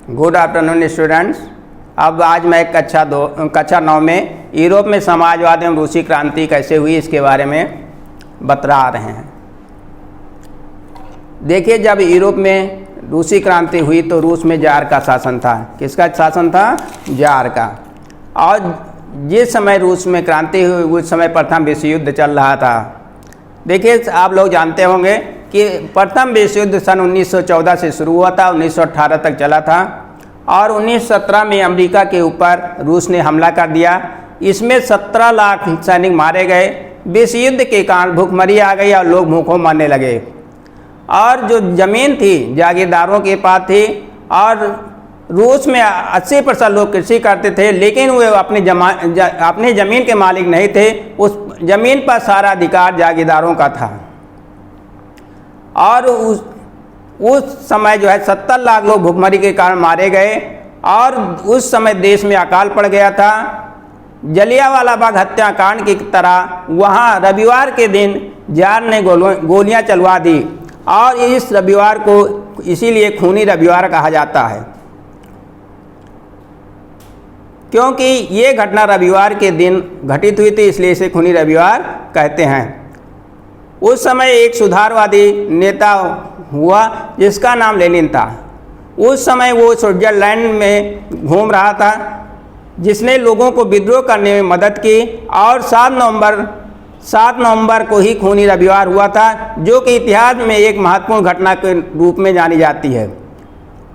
Good afternoon students. अब आज मैं कक्षा 9 में यूरोप में समाजवाद एवं रूसी क्रांति कैसे हुई इसके बारे में बता रहे हैं। देखिए, जब यूरोप में रूसी क्रांति हुई तो रूस में जार का शासन था। किसका शासन था? जार का। और जिस समय रूस में क्रांति हुई उस समय प्रथम विश्व युद्ध चल रहा था। देखिए, आप लोग जानते होंगे कि प्रथम विश्व युद्ध सन 1914 से शुरू हुआ था, 1918 तक चला था और 1917 में अमेरिका के ऊपर रूस ने हमला कर दिया। इसमें 17 लाख सैनिक मारे गए। विश्व युद्ध के कारण भूखमरी आ गई और लोग भूखों मरने लगे। और जो ज़मीन थी जागीरदारों के पास थी और रूस में 80% लोग कृषि करते थे, लेकिन वे अपनी ज़मीन के मालिक नहीं थे। उस ज़मीन पर सारा अधिकार जागीरदारों का था। और उस समय जो है 70 लाख लोग भूखमरी के कारण मारे गए और उस समय देश में अकाल पड़ गया था। जलियांवाला बाग हत्याकांड की तरह वहाँ रविवार के दिन जार ने गोलियां चलवा दी और इस रविवार को इसीलिए खूनी रविवार कहा जाता है, क्योंकि ये घटना रविवार के दिन घटित हुई थी, इसलिए इसे खूनी रविवार कहते हैं। उस समय एक सुधारवादी नेता हुआ जिसका नाम लेनिन था। उस समय वो स्विट्जरलैंड में घूम रहा था, जिसने लोगों को विद्रोह करने में मदद की और 7 नवंबर को ही खूनी रविवार हुआ था, जो कि इतिहास में एक महत्वपूर्ण घटना के रूप में जानी जाती है।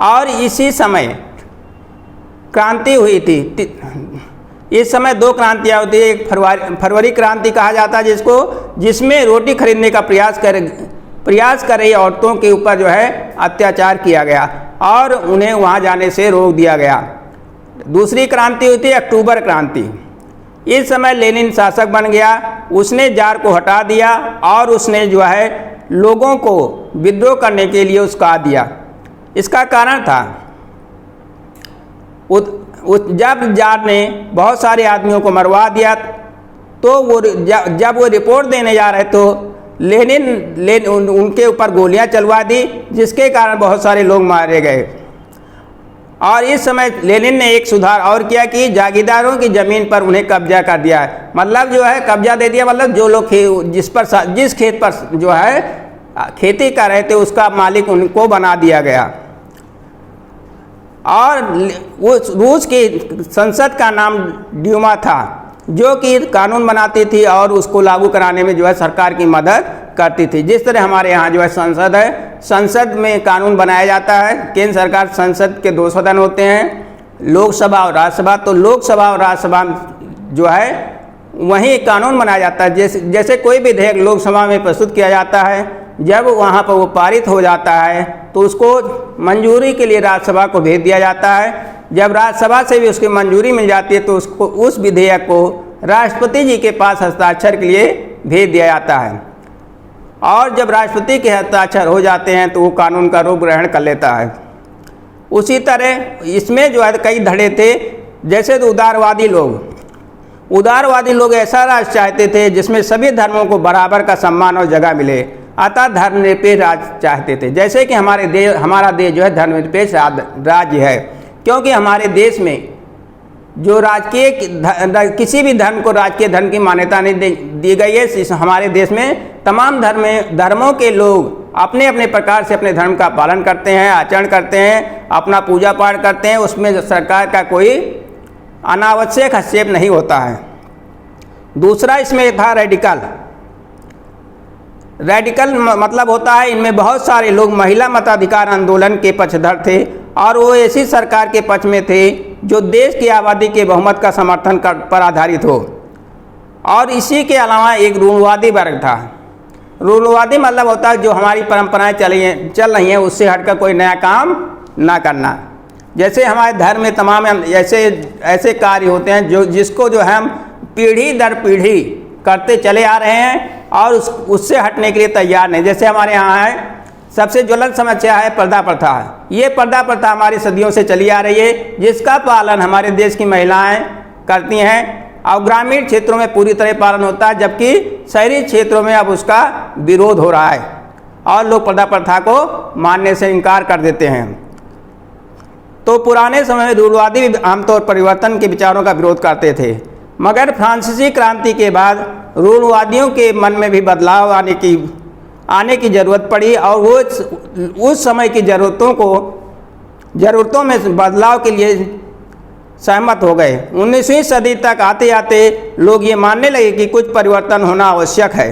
और इसी समय क्रांति हुई थी। इस समय 2 क्रांतियाँ होती है। एक फरवरी क्रांति कहा जाता है जिसमें रोटी खरीदने का प्रयास कर रही औरतों के ऊपर जो है अत्याचार किया गया और उन्हें वहाँ जाने से रोक दिया गया। दूसरी क्रांति हुई थी अक्टूबर क्रांति। इस समय लेनिन शासक बन गया। उसने जार को हटा दिया और उसने जो है लोगों को विद्रोह करने के लिए उसका दिया। इसका कारण था जब जार ने बहुत सारे आदमियों को मरवा दिया तो जब वो रिपोर्ट देने जा रहे तो लेनिन उनके ऊपर गोलियां चलवा दी, जिसके कारण बहुत सारे लोग मारे गए। और इस समय लेनिन ने एक सुधार और किया कि जागीरदारों की ज़मीन पर उन्हें कब्जा कर दिया है। मतलब जो है कब्जा दे दिया, मतलब जो लोग जिस खेत पर जो है खेती कर रहे थे उसका मालिक उनको बना दिया गया। और रूस की संसद का नाम ड्यूमा था, जो कि कानून बनाती थी और उसको लागू कराने में जो है सरकार की मदद करती थी। जिस तरह हमारे यहाँ जो है संसद है, संसद में कानून बनाया जाता है। केंद्र सरकार संसद के 2 सदन होते हैं, लोकसभा और राज्यसभा। तो लोकसभा और राज्यसभा जो है वहीं कानून बनाया जाता है। जैसे कोई भी विधेयक लोकसभा में प्रस्तुत किया जाता है, जब वहाँ पर वो पारित हो जाता है तो उसको मंजूरी के लिए राज्यसभा को भेज दिया जाता है। जब राज्यसभा से भी उसकी मंजूरी मिल जाती है तो उस विधेयक को राष्ट्रपति जी के पास हस्ताक्षर के लिए भेज दिया जाता है। और जब राष्ट्रपति के हस्ताक्षर हो जाते हैं तो वो कानून का रूप ग्रहण कर लेता है। उसी तरह इसमें जो है कई धड़े थे। जैसे तो उदारवादी लोग ऐसा राष्ट्र चाहते थे जिसमें सभी धर्मों को बराबर का सम्मान और जगह मिले, अतः धर्मनिरपेक्ष राज्य चाहते थे। जैसे कि हमारा देश जो है धर्मनिरपेक्ष राज्य है, क्योंकि हमारे देश में जो किसी भी धर्म को राजकीय धर्म की मान्यता नहीं दी गई है। हमारे देश में तमाम धर्मों के लोग अपने अपने प्रकार से अपने धर्म का पालन करते हैं, आचरण करते हैं, अपना पूजा पाठ करते हैं। उसमें सरकार का कोई अनावश्यक हस्तक्षेप नहीं होता है। दूसरा इसमें था रेडिकल मतलब होता है इनमें बहुत सारे लोग महिला मताधिकार आंदोलन के पक्षधर थे और वो ऐसी सरकार के पक्ष में थे जो देश की आबादी के बहुमत का समर्थन पर आधारित हो। और इसी के अलावा एक रूढ़वादी वर्ग था। रूढ़वादी मतलब होता है जो हमारी परंपराएं चल रही हैं उससे हटकर कोई नया काम ना करना। जैसे हमारे धर्म में तमाम ऐसे कार्य होते हैं जिसको जो है हम पीढ़ी दर पीढ़ी करते चले आ रहे हैं और उससे हटने के लिए तैयार नहीं। जैसे हमारे यहाँ है सबसे ज्वलंत समस्या है पर्दा प्रथा। ये पर्दा प्रथा हमारी सदियों से चली आ रही है, जिसका पालन हमारे देश की महिलाएं करती हैं और ग्रामीण क्षेत्रों में पूरी तरह पालन होता है, जबकि शहरी क्षेत्रों में अब उसका विरोध हो रहा है। और लोग पर्दा प्रथा को मानने से इनकार कर देते हैं। तो पुराने समय में रूढ़वादी भी आमतौर परिवर्तन के विचारों का विरोध करते थे, मगर फ्रांसीसी क्रांति के बाद रूढ़वादियों के मन में भी बदलाव आने की ज़रूरत पड़ी और वो उस समय की ज़रूरतों में बदलाव के लिए सहमत हो गए। 19वीं सदी तक आते आते लोग ये मानने लगे कि कुछ परिवर्तन होना आवश्यक है,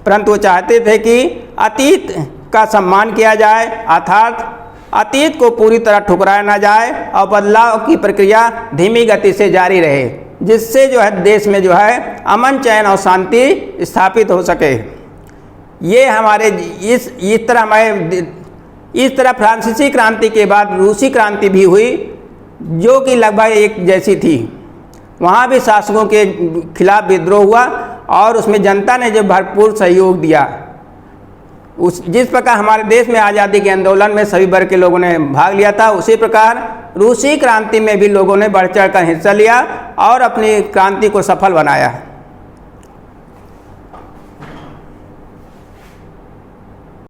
परंतु वो चाहते थे कि अतीत का सम्मान किया जाए, अर्थात अतीत को पूरी तरह ठुकराया ना जाए और बदलाव की प्रक्रिया धीमी गति से जारी रहे, जिससे जो है देश में जो है अमन, चैन और शांति स्थापित हो सके। ये हमारे इस तरह फ्रांसीसी क्रांति के बाद रूसी क्रांति भी हुई, जो कि लगभग एक जैसी थी। वहाँ भी शासकों के खिलाफ विद्रोह हुआ और उसमें जनता ने जो भरपूर सहयोग दिया, जिस प्रकार हमारे देश में आज़ादी के आंदोलन में सभी वर्ग के लोगों ने भाग लिया था, उसी प्रकार रूसी क्रांति में भी लोगों ने बढ़ चढ़ कर हिस्सा लिया और अपनी क्रांति को सफल बनाया।